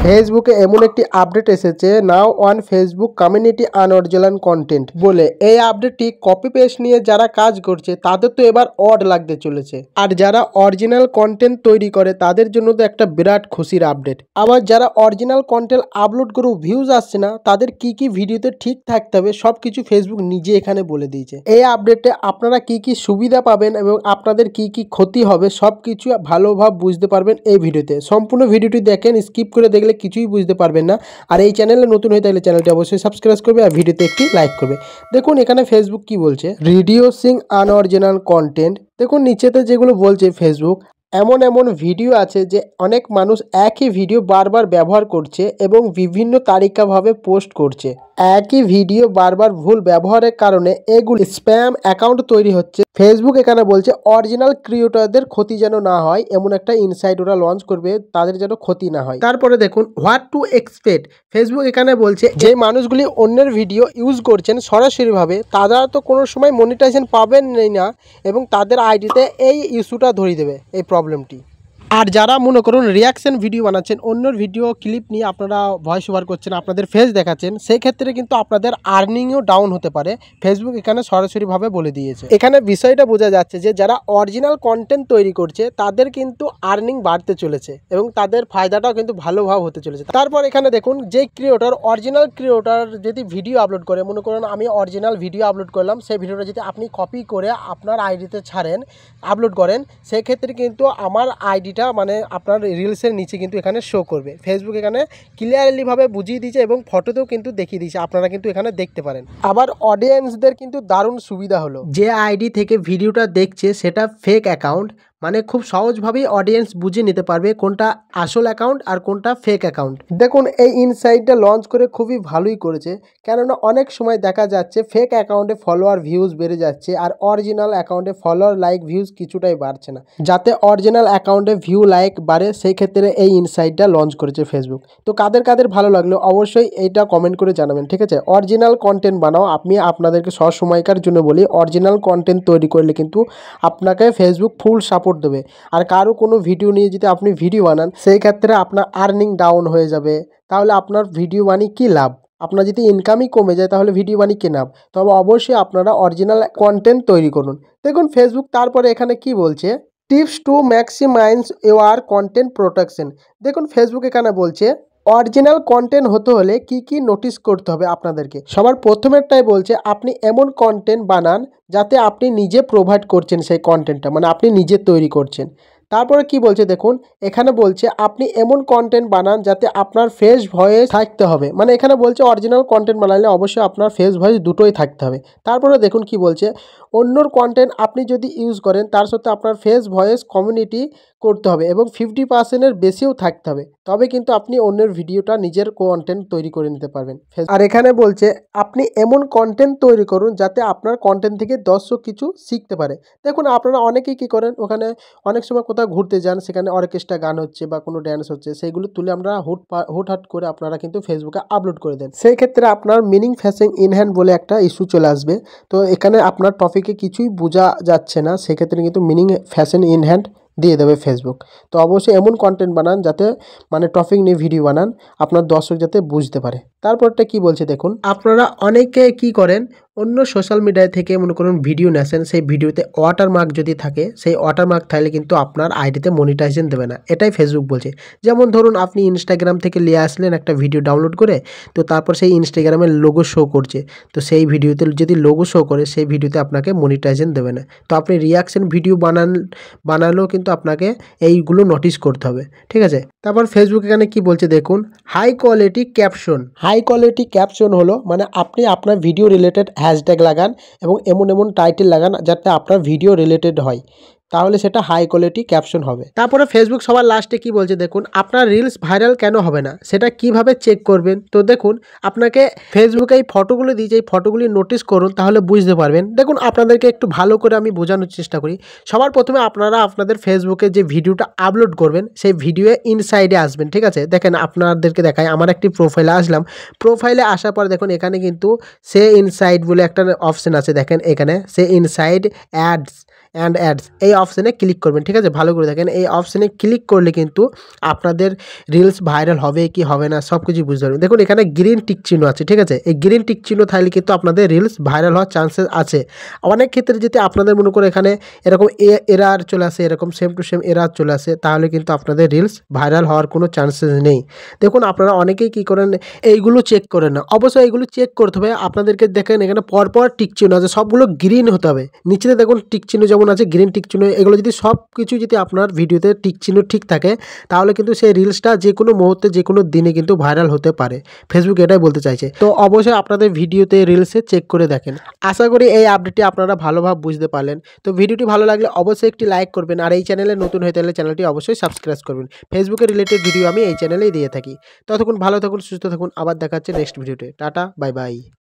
ফেসবুকে এমন একটি আপডেট এসেছে, নাও on Facebook community unoriginal content বলে। এই আপডেটটি কপি পেস্ট নিয়ে যারা কাজ করছে তাদের তো এবার অড লাগতে চলেছে, আর যারা অরিজিনাল কন্টেন্ট তৈরি করে তাদের জন্য তো একটা বিরাট খুশির আপডেট। আবার যারা অরিজিনাল কন্টেন্ট আপলোড করেও ভিউজ আসছে না, তাদের কি কি ভিডিওতে ঠিক থাকতে হবে সবকিছু ফেসবুক নিজে এখানে বলে দিয়েছে। এই আপডেটে আপনারা কি কি সুবিধা পাবেন এবং আপনাদের কি কি ক্ষতি হবে সবকিছু ভালোভাবে বুঝতে পারবেন এই ভিডিওতে। সম্পূর্ণ ভিডিওটি দেখেন, স্কিপ করে দেখলে কিছুই বুঝতে পারবেন না। আর এই চ্যানেলে নতুন হয়ে থাকলে চ্যানেলটি অবশ্যই সাবস্ক্রাইব করবে আর ভিডিওতে একটি লাইক করবে। দেখুন এখানে ফেসবুক কি বলছে, রিডিউসিং আনঅরিজিনাল কন্টেন্ট। দেখুন নিচেতে যেগুলো বলছে ফেসবুক, এমন এমন ভিডিও আছে যে অনেক মানুষ একই ভিডিও বারবার ব্যবহার করছে এবং বিভিন্ন তালিকাভাবে পোস্ট করছে। একই ভিডিও বারবার ভুল ব্যবহারের কারণে এগুলি স্প্যাম অ্যাকাউন্ট তৈরি হচ্ছে। ফেসবুক এখানে বলছে অরিজিনাল ক্রিয়েটরদের ক্ষতি যেন না হয়, এমন একটা ইনসাইট ওরা লঞ্চ করবে, তাদের যেন ক্ষতি না হয়। তারপরে দেখুন হোয়াট টু এক্সপেক্ট। ফেসবুক এখানে বলছে যে মানুষগুলি অন্যের ভিডিও ইউজ করছেন সরাসরিভাবে, তারা তো কোনো সময় মনিটাইজেশন পাবেন না এবং তাদের আইডিতে এই ইস্যুটা ধরিয়ে দেবে, এই প্রবলেমটি। আর যারা মনে করুন রিয়াকশন ভিডিও বানাচ্ছেন, অন্যর ভিডিও ক্লিপ নিয়ে আপনারা ভয়েস ওভার করছেন, আপনাদের ফেস দেখাচ্ছেন, সেই ক্ষেত্রে কিন্তু আপনাদের আর্নিংও ডাউন হতে পারে। ফেসবুক এখানে সরাসরিভাবে বলে দিয়েছে। এখানে বিষয়টা বোঝা যাচ্ছে যে যারা অরিজিনাল কন্টেন্ট তৈরি করছে তাদের কিন্তু আর্নিং বাড়তে চলেছে এবং তাদের ফায়দাটাও কিন্তু ভালোভাবে হতে চলেছে। তারপর এখানে দেখুন যে ক্রিয়েটর, অরিজিনাল ক্রিয়েটর যদি ভিডিও আপলোড করে, মনে করুন আমি অরিজিনাল ভিডিও আপলোড করলাম, সেই ভিডিওটা যদি আপনি কপি করে আপনার আইডিতে ছাড়েন, আপলোড করেন, সেক্ষেত্রে কিন্তু আমার আইডি মানে আপনার রিলসের নিচে কিন্তু এখানে শো করবে। ফেসবুক এখানে ক্লিয়ারলিভাবে বুঝিয়ে দিয়েছে এবং ফটোতেও কিন্তু দেখিয়ে দিয়েছে, আপনারা কিন্তু এখানে দেখতে পারেন। আবার অডিয়েন্সদের কিন্তু দারুণ সুবিধা হলো, যে আইডি থেকে ভিডিওটা দেখছে সেটা ফেক অ্যাকাউন্ট, মানে খুব সহজভাবেই অডিয়েন্স বুঝে নিতে পারবে কোনটা আসল অ্যাকাউন্ট আর কোনটা ফেক অ্যাকাউন্ট। দেখুন এই ইনসাইটটা লঞ্চ করে খুবই ভালোই করেছে, কেননা অনেক সময় দেখা যাচ্ছে ফেক অ্যাকাউন্টে ফলোয়ার ভিউজ বেড়ে যাচ্ছে আর অরিজিনাল অ্যাকাউন্টে ফলোয়ার লাইক ভিউজ কিছুটাই বাড়ছে না। যাতে অরিজিনাল অ্যাকাউন্টে ভিউ লাইক বাড়ে, সেই ক্ষেত্রে এই ইনসাইটটা লঞ্চ করেছে ফেসবুক। তো কাদের কাদের ভালো লাগলো অবশ্যই এইটা কমেন্ট করে জানাবেন, ঠিক আছে। অরিজিনাল কন্টেন্ট বানাও, আমি আপনাদেরকে সবসময়কার জন্য বলি অরিজিনাল কন্টেন্ট তৈরি করলে কিন্তু আপনাকে ফেসবুক ফুল সাপোর্ট দেবে। আর কারো কোনো ভিডিও নিয়ে যদি আপনি ভিডিও বানান, সেই ক্ষেত্রে আপনার আর্নিং ডাউন হয়ে যাবে, তাহলে আপনার ভিডিও বানিয়ে কী লাভ? আপনার যদি ইনকামই কমে যায় তাহলে ভিডিও বানিয়ে কী লাভ? তবে অবশ্যই আপনারা অরিজিনাল কন্টেন্ট তৈরি করুন। দেখুন ফেসবুক তারপরে এখানে কি বলছে, tips to maximise your content protection. দেখুন ফেসবুক এখানে বলছে অরিজিনাল কন্টেন্ট হতে হলে কি কি নোটিস করতে হবে আপনাদেরকে। সবার প্রথমেরটাই বলছে আপনি এমন কন্টেন্ট বানান যাতে আপনি নিজে প্রোভাইড করছেন সেই কন্টেন্টটা, মানে আপনি নিজে তৈরি করছেন। তারপরে কি বলছে দেখুন, এখানে বলছে আপনি এমন কন্টেন্ট বানান যাতে আপনার ফেস ভয়েস থাকতে হবে, মানে এখানে বলছে অরিজিনাল কন্টেন্ট বানালে অবশ্যই আপনার ফেস ভয়েস দুটোই থাকতে হবে। তারপরে দেখুন কি বলছে, অন্যর কন্টেন্ট আপনি যদি ইউজ করেন তার সাথে আপনার ফেস ভয়েস কমিউনিটি করতে হবে এবং 50%-এর বেশিও থাকতে হবে, তবে কিন্তু আপনি অন্যের ভিডিওটা নিজের কন্টেন্ট তৈরি করে নিতে পারবেন। আর এখানে বলছে আপনি এমন কন্টেন্ট তৈরি করুন যাতে আপনার কন্টেন্ট থেকে দর্শক কিছু শিখতে পারে। দেখুন আপনারা অনেকেই কী করেন, ওখানে অনেক সময় কোথাও ঘুরতে যান, সেখানে অর্কেস্ট্রা গান হচ্ছে বা কোনো ড্যান্স হচ্ছে, সেইগুলো তুলে আমরা হুটহাট করে আপনারা কিন্তু ফেসবুকে আপলোড করে দেন। সেই ক্ষেত্রে আপনার মিনিং ফ্যাশন ইন হ্যান্ড বলে একটা ইস্যু চলে আসবে। তো এখানে আপনার টপিকে কিছুই বোঝা যাচ্ছে না, সেক্ষেত্রে কিন্তু মিনিং ফ্যাশন ইন হ্যান্ড দিয়ে দেবে ফেসবুক। তো অবশ্যই এমন কন্টেন্ট বানান যাতে, মানে টপিক নিয়ে ভিডিও বানান আপনার দর্শক যাতে বুঝতে পারে। তারপরটা কি বলছে দেখুন, আপনারা অনেকে কি করেন, অন্য সোশ্যাল মিডিয়া থেকে মনে করুন ভিডিও নেছেন, সেই ভিডিওতে ওয়াটারমার্ক যদি থাকে, সেই ওয়াটারমার্ক থাকলে কিন্তু আপনার আইডিতে মনিটাইজেশন দেবে না, এটাই ফেসবুক বলছে। যেমন ধরুন আপনি ইনস্টাগ্রাম থেকে নিয়ে আসলেন একটা ভিডিও ডাউনলোড করে, তো তারপর সেই ইনস্টাগ্রামের লোগো শো করছে, তো সেই ভিডিওতে যদি লোগো শো করে সেই ভিডিওতে আপনাকে মনিটাইজেশন দেবে না। তো আপনি রিয়াকশন ভিডিও বানালেও কিন্তু আপনাকে এইগুলো নোটিস করতে হবে, ঠিক আছে। তারপর ফেসবুক এখানে কি বলছে দেখুন, high quality caption. High quality caption হলো মানে আপনি আপনার ভিডিও রিলেটেড হ্যাশট্যাগ লাগান এবং এমন এমন টাইটেল লাগান যাতে আপনার ভিডিও রিলেটেড হয়, তাহলে সেটা হাই কোয়ালিটি ক্যাপশন হবে। তারপরে ফেসবুক সবার লাস্টে কি বলছে দেখুন, আপনার রিলস ভাইরাল কেন হবে না সেটা কিভাবে চেক করবেন। তো দেখুন আপনাকে ফেসবুকে এই ফটোগুলো দিয়েছে, এই ফটোগুলি নোটিস করুন, তাহলে বুঝতে পারবেন। দেখুন আপনাদেরকে একটু ভালো করে আমি বোঝানোর চেষ্টা করি। সবার প্রথমে আপনারা আপনাদের ফেসবুকে যে ভিডিওটা আপলোড করবেন সেই ভিডিও ইনসাইডে আসবেন, ঠিক আছে। দেখেন আপনাদেরকে দেখায়, আমার একটি প্রোফাইলে আসলাম, প্রোফাইলে আসার পর দেখুন এখানে কিন্তু সে ইনসাইড বলে একটা অপশন আছে, দেখেন এখানে সে ইনসাইড অ্যান্ড অ্যাডস এই অপশানে ক্লিক করবেন, ঠিক আছে? ভালো করে দেখেন, এই অপশানে ক্লিক করলে কিন্তু আপনাদের রিলস ভাইরাল হবে কি হবে না সব কিছুই বুঝতে পারবেন। দেখুন এখানে গ্রিন টিক চিহ্ন আছে, ঠিক আছে? এই গ্রিন টিক চিহ্ন থাকলে কিন্তু আপনাদের রিলস ভাইরাল হওয়ার চান্সেস আছে। অনেক ক্ষেত্রে যদি আপনাদের মনে করে এখানে এরকম এরার চলে আসে, এরকম সেম টু সেম এরার চলে আসে, তাহলে কিন্তু আপনাদের রিলস ভাইরাল হওয়ার কোনো চান্সেস নেই। দেখুন আপনারা অনেকেই কী করেন, এইগুলো চেক করেন না। অবশ্যই এইগুলো চেক করতে হবে আপনাদেরকে। দেখেন এখানে পরপর টিক চিহ্ন আছে, সবগুলো গ্রিন হতে হবে। নিচেতে দেখুন টিক চিহ্ন যেমন আছে, গ্রিন টিক চিহ্ন, এগুলো যদি সব কিছু যদি আপনার ভিডিওতে টিক চিহ্ন ঠিক থাকে, তাহলে কিন্তু সেই রিলসটা যে কোনো মুহূর্তে যে কোনো দিনে কিন্তু ভাইরাল হতে পারে। ফেসবুক এটাই বলতে চাইছে। তো অবশ্যই আপনাদের ভিডিওতে রিলসে চেক করে দেখেন। আশা করি এই আপডেটটি আপনারা ভালোভাবে বুঝতে পারলেন। তো ভিডিওটি ভালো লাগলে অবশ্যই একটি লাইক করবেন, আর এই চ্যানেলে নতুন হয়ে থাকলে চ্যানেলটি অবশ্যই সাবস্ক্রাইব করবেন। ফেসবুকের রিলেটেড ভিডিও আমি এই চ্যানেলেই দিয়ে থাকি। ততক্ষণ ভালো থাকুন, সুস্থ থাকুন, আবার দেখা হচ্ছে নেক্সট ভিডিওতে। Tata, bye bye.